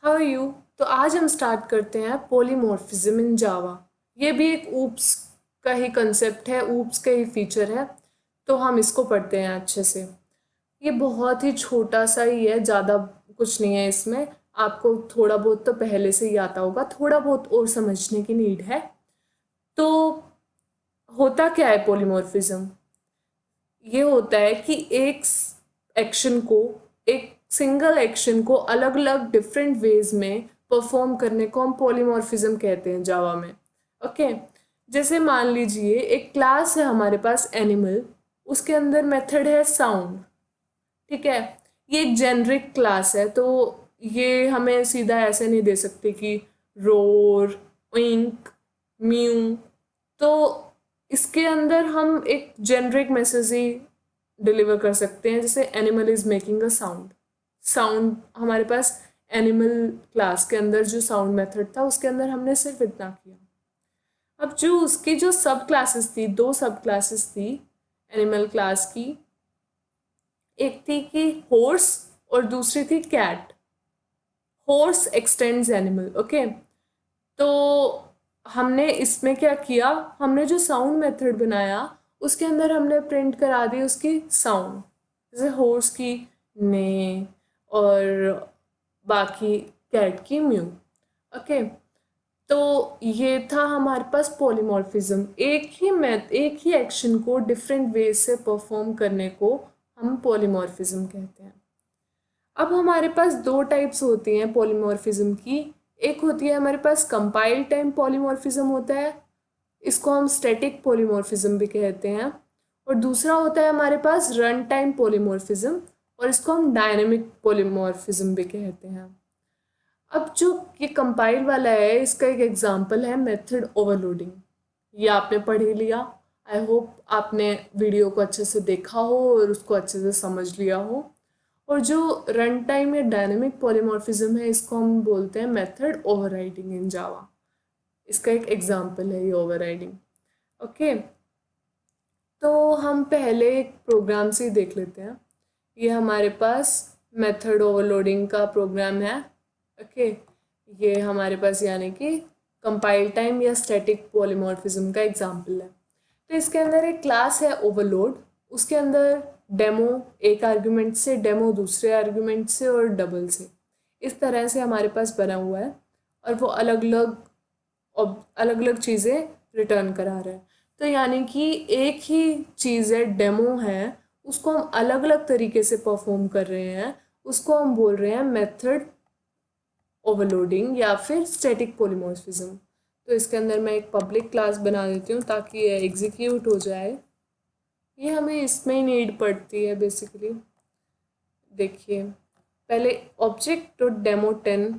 How are you. तो आज हम स्टार्ट करते हैं पॉलीमॉर्फिज्म इन जावा। ये भी एक ऊप्स का ही कंसेप्ट है, ऊप्स का ही फीचर है। तो हम इसको पढ़ते हैं अच्छे से। ये बहुत ही छोटा सा ही है, ज़्यादा कुछ नहीं है इसमें। आपको थोड़ा बहुत तो पहले से ही आता होगा, थोड़ा बहुत और समझने की नीड है। तो होता क्या है पॉलीमॉर्फिज्म? ये होता है कि एक एक्शन को, एक सिंगल एक्शन को अलग अलग डिफरेंट वेज में परफॉर्म करने को हम पॉलीमॉर्फिज्म कहते हैं जावा में। ओके, जैसे मान लीजिए एक क्लास है हमारे पास एनिमल, उसके अंदर मेथड है साउंड। ठीक है, ये एक जेनरिक क्लास है, तो ये हमें सीधा ऐसे नहीं दे सकते कि रोर, विंक, म्यू। तो इसके अंदर हम एक जेनरिक मैसेज ही डिलीवर कर सकते हैं, जैसे animal is making a sound. Sound हमारे पास एनिमल क्लास के अंदर जो साउंड मेथड था उसके अंदर हमने सिर्फ इतना किया। अब जो उसकी जो सब क्लासेस थी, दो सब क्लासेस थी एनिमल क्लास की, एक थी कि हॉर्स और दूसरी थी cat. Horse extends animal. Okay, तो हमने इसमें क्या किया, हमने जो साउंड मेथड बनाया उसके अंदर हमने प्रिंट करा दी उसकी साउंड, जैसे हॉर्स की ने और बाकी कैट की म्यू। ओके, तो ये था हमारे पास पॉलीमॉर्फिज्म। एक ही एक्शन को डिफरेंट वे से परफॉर्म करने को हम पॉलीमॉर्फिज्म कहते हैं। अब हमारे पास दो टाइप्स होती हैं पॉलीमॉर्फिज्म की। एक होती है हमारे पास कंपाइल टाइम पॉलीमॉर्फिज्म होता है, इसको हम स्टैटिक पॉलीमॉर्फिज्म भी कहते हैं। और दूसरा होता है हमारे पास रन टाइम पॉलीमॉर्फिज्म, और इसको हम डायनेमिक पॉलीमॉर्फिज्म भी कहते हैं। अब जो ये कंपाइल वाला है, इसका एक एग्जांपल है मेथड ओवरलोडिंग। ये आपने पढ़ ही लिया। आई होप आपने वीडियो को अच्छे से देखा हो और उसको अच्छे से समझ लिया हो। और जो रन टाइम या डायनेमिक पॉलीमॉर्फिज्म है, इसको हम बोलते हैं मेथड ओवरराइडिंग इन जावा। इसका एक एग्जांपल है ये ओवरराइडिंग। ओके, तो हम पहले एक प्रोग्राम से ही देख लेते हैं। ये हमारे पास मेथड ओवरलोडिंग का प्रोग्राम है। ओके, ये हमारे पास यानी कि कंपाइल टाइम या स्टैटिक पॉलीमॉर्फिज्म का एग्जांपल है। तो इसके अंदर एक क्लास है ओवरलोड, उसके अंदर डेमो एक आर्गुमेंट से, डेमो दूसरे आर्गुमेंट से और डबल से, इस तरह से हमारे पास बना हुआ है। और वो अलग अलग चीज़ें रिटर्न करा रहा है। तो यानी कि एक ही चीज़ है, डेमो है, उसको हम अलग अलग तरीके से परफॉर्म कर रहे हैं, उसको हम बोल रहे हैं मेथड ओवरलोडिंग या फिर स्टैटिक पॉलीमॉर्फिज्म। तो इसके अंदर मैं एक पब्लिक क्लास बना देती हूँ ताकि ये एग्जीक्यूट हो जाए। ये हमें इसमें ही नीड पड़ती है बेसिकली। देखिए, पहले object dot demo 10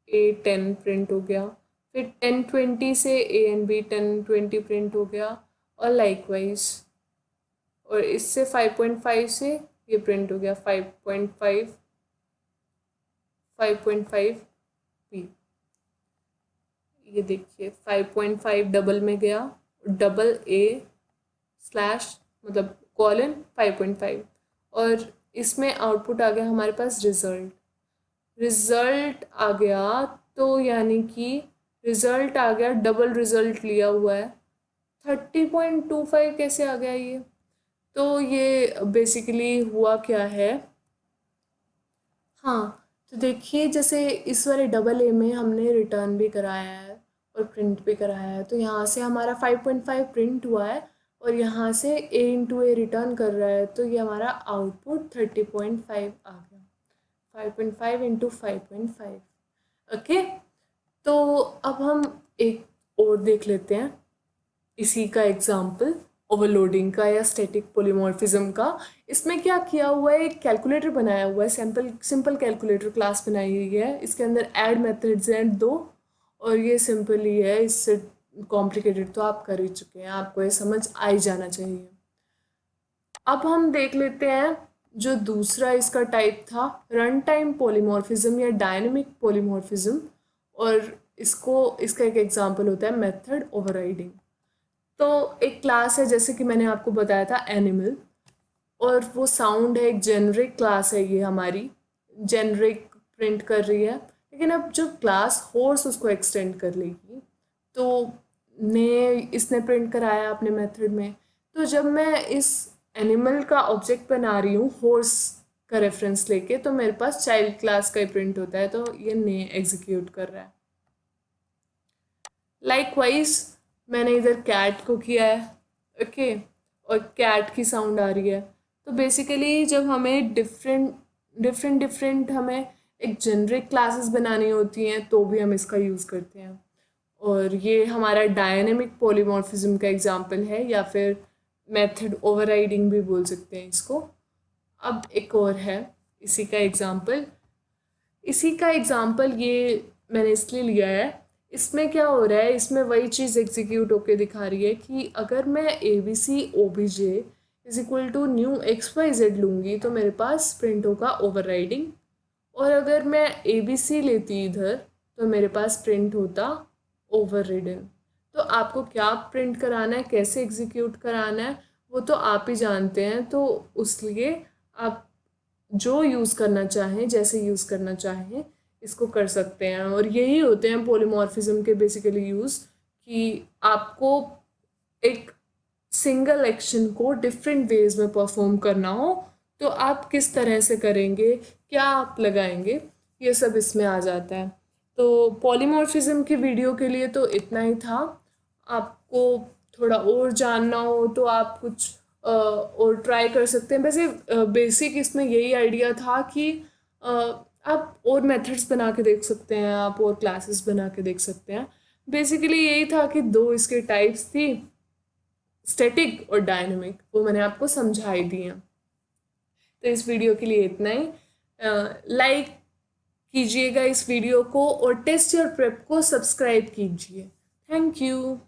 A10 print हो गया, फिर 1020 से A एंड B 1020 प्रिंट हो गया, और लाइकवाइज। और इससे 5.5 से ये प्रिंट हो गया 5.5 B। ये देखिए 5.5 डबल में गया, डबल A स्लैश मतलब कॉलन 5.5, और इसमें आउटपुट आ गया हमारे पास रिजल्ट आ गया। तो यानी कि रिजल्ट आ गया, डबल रिजल्ट लिया हुआ है। 30.25 कैसे आ गया ये? तो ये बेसिकली हुआ क्या है, हाँ, तो देखिए जैसे इस वाले डबल ए में हमने रिटर्न भी कराया है और प्रिंट भी कराया है, तो यहाँ से हमारा 5.5 प्रिंट हुआ है और यहाँ से ए इंटू ए रिटर्न कर रहा है, तो ये हमारा आउटपुट 30.5 आ गया। 5.5 इंटू 5.5। ओके, तो अब हम एक और देख लेते हैं इसी का एग्जाम्पल ओवरलोडिंग का या स्टैटिक पॉलीमॉर्फिज्म का। इसमें क्या किया हुआ है, एक कैलकुलेटर बनाया हुआ है, सिंपल कैलकुलेटर क्लास बनाई हुई है। इसके अंदर ऐड मेथड्स हैं दो, और ये सिंपल ही है, इससे कॉम्प्लिकेटेड तो आप कर ही चुके हैं, आपको ये समझ आ ही जाना चाहिए। अब हम देख लेते हैं जो दूसरा इसका टाइप था, रन टाइम पॉलीमॉर्फिज्म या डायनेमिक पॉलीमॉर्फिज्म, और इसका एक एग्जांपल होता है मेथड ओवरराइडिंग। तो एक क्लास है, जैसे कि मैंने आपको बताया था एनिमल, और वो साउंड है, एक जेनरिक क्लास है, ये हमारी जेनरिक प्रिंट कर रही है। लेकिन अब जब क्लास होर्स उसको एक्सटेंड कर लेगी तो इसने प्रिंट कराया अपने मेथड में, तो जब मैं इस एनिमल का ऑब्जेक्ट बना रही हूँ हॉर्स का रेफरेंस लेके, तो मेरे पास चाइल्ड क्लास का ही प्रिंट होता है, तो ये ने एग्जीक्यूट कर रहा है। लाइकवाइज मैंने इधर कैट को किया है, ओके, और कैट की साउंड आ रही है। तो बेसिकली जब हमें डिफरेंट हमें एक जेनरिक क्लासेस बनानी होती हैं तो भी हम इसका यूज़ करते हैं। और ये हमारा डायनेमिक पॉलीमॉर्फिज्म का एग्जांपल है, या फिर मेथड ओवरराइडिंग भी बोल सकते हैं इसको। अब एक और है इसी का एग्जांपल ये मैंने इसलिए लिया है, इसमें क्या हो रहा है, इसमें वही चीज़ एग्जीक्यूट होके दिखा रही है कि अगर मैं ABC OBJ is equal to new XYZ लूँगी तो मेरे पास प्रिंट होगा ओवरराइडिंग, और अगर मैं ABC लेती इधर तो मेरे पास प्रिंट होता ओवररिडन। तो आपको क्या प्रिंट कराना है, कैसे एग्जीक्यूट कराना है, वो तो आप ही जानते हैं, तो उसलिए आप जो यूज़ करना चाहें, जैसे यूज़ करना चाहें इसको कर सकते हैं। और यही होते हैं पॉलीमॉर्फिज्म के बेसिकली यूज़, कि आपको एक सिंगल एक्शन को डिफरेंट वेज में परफॉर्म करना हो तो आप किस तरह से करेंगे, क्या आप लगाएंगे, ये सब इसमें आ जाता है। तो पॉलीमॉर्फिज्म की वीडियो के लिए तो इतना ही था। आपको थोड़ा और जानना हो तो आप कुछ और ट्राई कर सकते हैं। वैसे बेसिक इसमें यही आइडिया था कि आप और मेथड्स बना के देख सकते हैं, आप और क्लासेस बना के देख सकते हैं। बेसिकली यही था कि दो इसके टाइप्स थी, स्टैटिक और डायनेमिक, वो मैंने आपको समझाई दी हैं। तो इस वीडियो के लिए इतना ही। लाइक कीजिएगा इस वीडियो को और टेस्ट योर प्रेप को सब्सक्राइब कीजिए। Thank you.